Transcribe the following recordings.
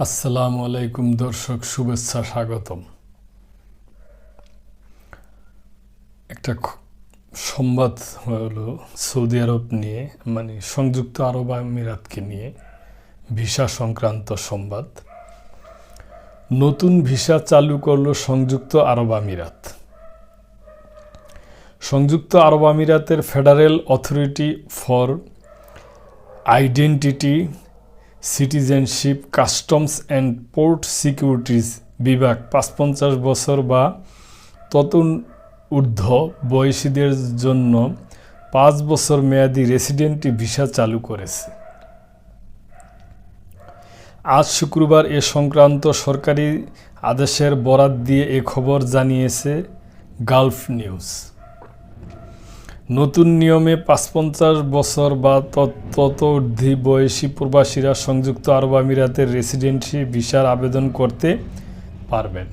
আসসালামু আলাইকুম দর্শক, শুভেচ্ছা, স্বাগতম। একটা সংবাদ হলো সৌদি আরব নিয়ে, মানে সংযুক্ত আরব আমিরাতকে নিয়ে ভিসা সংক্রান্ত সংবাদ। নতুন ভিসা চালু করলো সংযুক্ত আরব আমিরাত। সংযুক্ত আরব আমিরাতের federal authority for identity, citizenship, customs and port securities বিভাগ ৫৫ বছর বা ততোঊর্ধ্ব বয়সীদের জন্য ৫ বছর মেয়াদী রেসিডেন্টি ভিসা চালু করেছে। আজ শুক্রবার এ সংক্রান্ত সরকারি আদেশের বরাত দিয়ে এ খবর জানিয়েছে গালফ নিউজ। নতুন নিয়মে ৫৫ বছর বা ততোঊর্ধ্ব বয়সী প্রবাসীরা সংযুক্ত আরব আমিরাতের রেসিডেন্সি ভিসার আবেদন করতে পারবেন।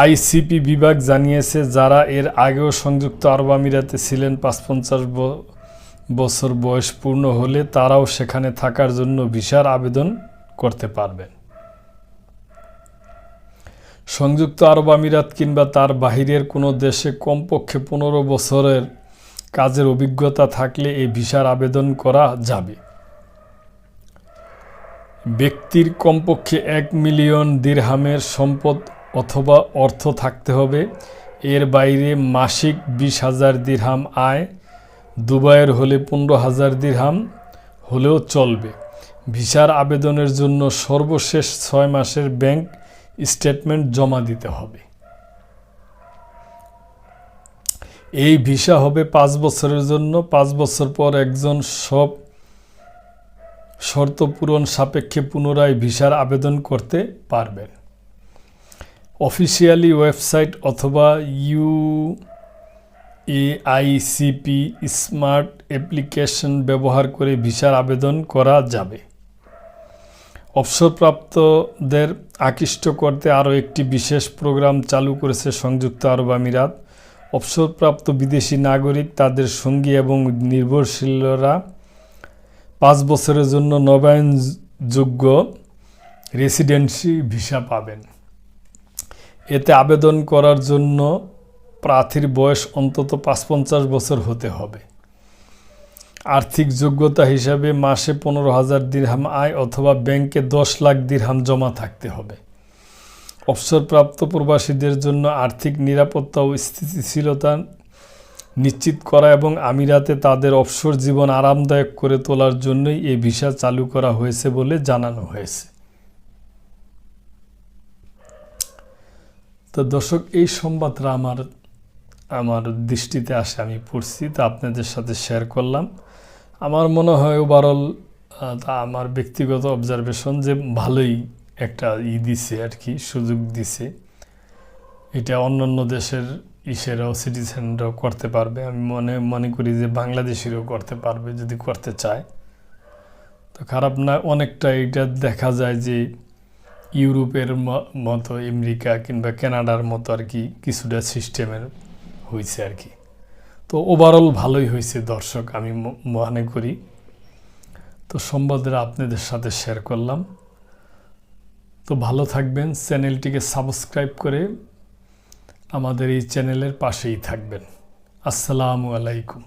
আইসিপি বিভাগ জানিয়েছে, যারা এর আগেও সংযুক্ত আরব আমিরাতে ছিলেন ৫৫ বছর বয়স পূর্ণ হলে তারাও সেখানে থাকার জন্য ভিসার আবেদন করতে পারবেন। সংযুক্ত আরব আমিরাত কিংবা তার বাহিরের কোনো দেশে কমপক্ষে ১৫ বছরের কাজের অভিজ্ঞতা থাকলে এই ভিসার আবেদন করা যাবে। ব্যক্তির কমপক্ষে ১ মিলিয়ন দিরহামের সম্পদ অথবা অর্থ থাকতে হবে। এর বাইরে মাসিক ২০,০০০ দিরহাম আয়, দুবাইয়ের হলে ১৫,০০০ দিরহাম হলেও চলবে। ভিসার আবেদনের জন্য সর্বশেষ ৬ মাসের ব্যাংক স্টেটমেন্ট জমা দিতে হবে। এই ভিসা হবে ৫ বছরের জন্য। ৫ বছর পর একজন সব শর্ত পূরণ সাপেক্ষে পুনরায় ভিসার আবেদন করতে পারবেন। অফিসিয়ালি ওয়েবসাইট অথবা UAICP স্মার্ট অ্যাপ্লিকেশন ব্যবহার করে ভিসার আবেদন করা যাবে। অবসরপ্রাপ্তদের আকৃষ্ট করতে আরও একটি বিশেষ প্রোগ্রাম চালু করেছে সংযুক্ত আরব আমিরাত। অবসরপ্রাপ্ত বিদেশি নাগরিক, তাদের সঙ্গী এবং নির্ভরশীলরা ৫ বছরের জন্য নবায়নযোগ্য রেসিডেন্সি ভিসা পাবেন। এতে আবেদন করার জন্য প্রার্থীর বয়স অন্তত ৫৫ বছর হতে হবে। আর্থিক যোগ্যতা হিসাবে মাসে ১৫,০০০ দিরহাম আয় অথবা ব্যাংকে ১০ লাখ দিরহাম জমা থাকতে হবে। অবসরপ্রাপ্ত প্রবাসীদের জন্য আর্থিক নিরাপত্তা ও স্থিতিশীলতা নিশ্চিত করা এবং আমিরাতে তাদের অবসর জীবন আরামদায়ক করে তোলার জন্যই এই ভিসা চালু করা হয়েছে বলে জানানো হয়েছে। তো দর্শক, এই সংবাদটা আমার দৃষ্টিতে আসে, আমি পড়ছি, তা আপনাদের সাথে শেয়ার করলাম। আমার মনে হয় ওভারঅল আমার ব্যক্তিগত অবজারভেশন যে ভালোই একটা দিছে আর কি, সুযোগ দিছে। এটা অন্যান্য দেশের ইসেরাও, সিটিজেনরাও করতে পারবে। আমি মনে করি যে বাংলাদেশিরাও করতে পারবে যদি করতে চায়। তো খারাপ না, অনেকটা এটা দেখা যায় যে ইউরোপের মতো, আমেরিকা কিংবা কানাডার মতো আর কি কিছুটা সিস্টেমের হয়েছে আর কি। তো ওভারঅল ভালোই হয়েছে দর্শক, আমি মনে করি। তো সংবাদটা আপনাদের সাথে শেয়ার করলাম। তো ভালো থাকবেন, চ্যানেলটিকে সাবস্ক্রাইব করে আমাদের এই চ্যানেলের পাশেই থাকবেন। আসসালামু আলাইকুম।